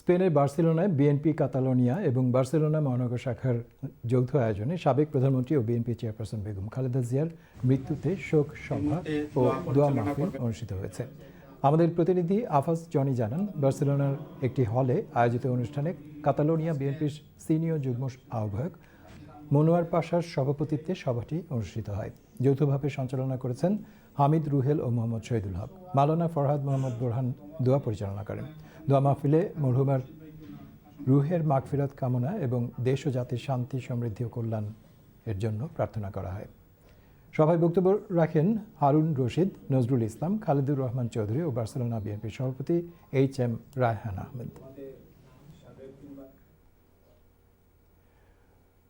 স্পেনের বার্সেলোনায় BNP Catalonia এবং বার্সেলোনা মহানগর শাখার যৌথ আয়োজনে সাবেক প্রধানমন্ত্রী ও বিএনপি চেয়ারপারসন বেগম খালেদা জিয়ার মৃত্যুতে শোক সভা ও দোয়া মাহফিল অনুষ্ঠিত হয়েছে। আমাদের প্রতিনিধি আফাজ জনি জানান, বার্সেলোনার একটি হলে আয়োজিত অনুষ্ঠানে কাতালোনিয়া বিএনপির সিনিয়র যুগ্ম আহ্বায়ক মনোয়ার পাশার সভাপতিত্বে সভাটি অনুষ্ঠিত হয়। যৌথভাবে সঞ্চালনা করেছেন হামিদ রুহেল ও মোহাম্মদ শহীদুল হক। মাওলানা ফরহাদ মোহাম্মদ বোরহান দোয়া পরিচালনা করেন। দোয়া মাহফিলে মরহুমার রুহের মাগফিরাত কামনা এবং দেশ ও জাতির শান্তি, সমৃদ্ধি ও কল্যাণ এর জন্য প্রার্থনা করা হয়। সভায় বক্তব্য রাখেন হারুন রশিদ, নজরুল ইসলাম, খালেদুর রহমান চৌধুরী ও বার্সেলোনা বিএনপির সভাপতি এইচ.এম. রায়হান আহমেদ।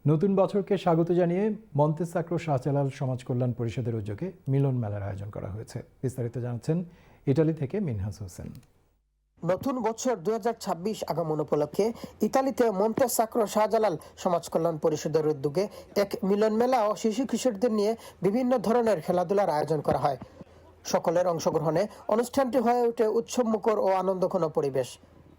নতুন বছরকে স্বাগত জানিয়ে মন্তেসাক্রো শাহজালাল সমাজ কল্যাণ পরিষদের উদ্যোগে মিলন মেলার আয়োজন করা হয়েছে। বিস্তারিত জানাচ্ছেন ইটালি থেকে মিনহাস হোসেন। নতুন বছর 2026 আগমন উপলক্ষে ইতালিতে মন্তেসাক্রো শাহজালাল সমাজ কল্যাণ পরিষদের উদ্যোগে এক মিলন মেলা ও শিশু কিশোরদের নিয়ে বিভিন্ন ধরনের খেলাধুলার আয়োজন করা হয়। সকলের অংশগ্রহণে অনুষ্ঠানটি হয়ে ওঠে উৎসবমুখর ও আনন্দঘন পরিবেশ।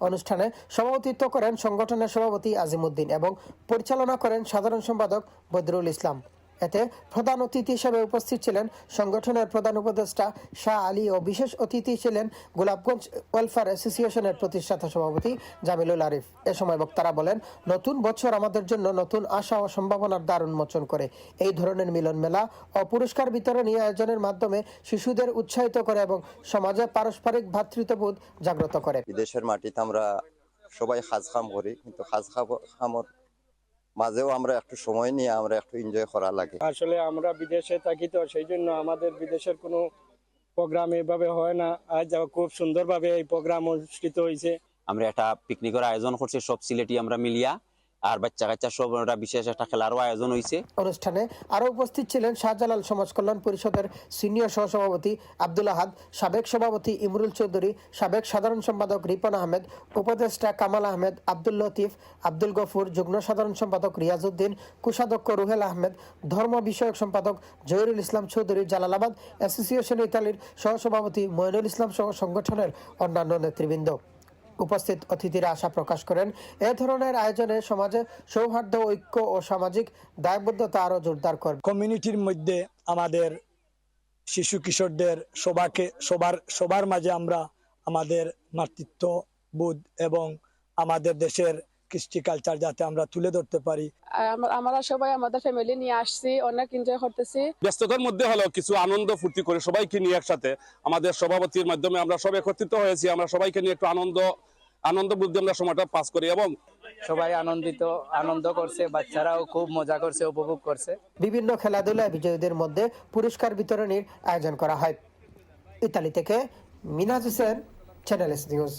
অনুষ্ঠানে সভাপতিত্ব করেন সংগঠনের সভাপতি আজিমউদ্দিন এবং পরিচালনা করেন সাধারণ সম্পাদক বদরুল ইসলাম। এতে প্রধান অতিথি হিসেবে উপস্থিত ছিলেন সংগঠনের প্রধান উপদেষ্টা শাহ আলী ও বিশেষ অতিথি ছিলেন গোলাপগঞ্জ ওয়েলফেয়ার অ্যাসোসিয়েশনের প্রতিষ্ঠাতা সভাপতি জামিলুল আরিফ। এ সময় বক্তারা বলেন, নতুন বছর আমাদের জন্য নতুন আশা ও সম্ভাবনার দ্বার উন্মোচন করে। এই ধরনের মিলন মেলা ও পুরস্কার বিতরণী আয়োজনের মাধ্যমে শিশুদের উৎসাহিত করে এবং সমাজে পারস্পরিক ভ্রাতৃত্ববোধ জাগ্রত করে। বিদেশের মাটিতে আমরা সবাই খাজ খাম করি, কিন্তু খাজ খামর মাঝেও আমরা একটু সময় নিয়ে আমরা একটু এনজয় করা লাগে। আসলে আমরা বিদেশে থাকি, তো সেই জন্য আমাদের বিদেশের কোনো প্রোগ্রাম এভাবে হয় না। আজ খুব সুন্দরভাবে এই প্রোগ্রাম অনুষ্ঠিত হয়েছে। আমরা একটা পিকনিকের আয়োজন করছি, সব সিলেটি আমরা মিলিয়া, আর বাচ্চা কাচ্চা সব বিশেষ একটা খেলারও আয়োজন হয়েছে। অনুষ্ঠানে আরো উপস্থিত ছিলেন শাহজালাল সমাজ কল্যাণ পরিষদের সিনিয়র সহসভাপতি আব্দুল আহাদ, সাবেক সভাপতি ইমরুল চৌধুরী, সাবেক সাধারণ সম্পাদক রিপন আহমেদ, উপদেষ্টা কামাল আহমেদ, আব্দুল লতিফ, আব্দুল গফুর, যুগ্ম সাধারণ সম্পাদক রিয়াজউদ্দিন, কোষাধ্যক্ষ রুহেল আহমেদ, ধর্ম বিষয়ক সম্পাদক জহিরুল ইসলাম চৌধুরী, জালালাবাদ অ্যাসোসিয়েশন ইতালির সহসভাপতি মইনুল ইসলাম সহ সংগঠনের অন্যান্য নেতৃবৃন্দ। উপস্থিত অতিথিরা আশা প্রকাশ করেন, এ ধরনের আয়োজনে সমাজে সৌহার্দ্য, ঐক্য ও সামাজিক দায়বদ্ধতা আরো জোরদার করবে। কমিউনিটির মধ্যে আমাদের শিশু কিশোরদের সবার মাঝে আমরা আমাদের মাতৃত্ব বোধ এবং আমাদের দেশের কৃষ্টি কালচার যাতে আমরা তুলে ধরতে পারি। আমরা সবাই আমাদের ফ্যামিলি নিয়ে আসছি, অনেক এনজয় করতেছি। ব্যস্ততার মধ্যে হলো কিছু আনন্দ ফুর্তি করে সবাইকে নিয়ে একসাথে আমাদের সভাপতির মাধ্যমে আমরা সবাই একত্রিত হয়েছি। আমরা সবাইকে নিয়ে একটু আনন্দ বুদ্ধি আমরা সময়টা পাস করি এবং সবাই আনন্দ করছে, বাচ্চারাও খুব মজা করছে, উপভোগ করছে। বিভিন্ন খেলাধুলায় বিজয়ীদের মধ্যে পুরস্কার বিতরণীর আয়োজন করা হয়। ইতালি থেকে Minhas Hossain, channel S news.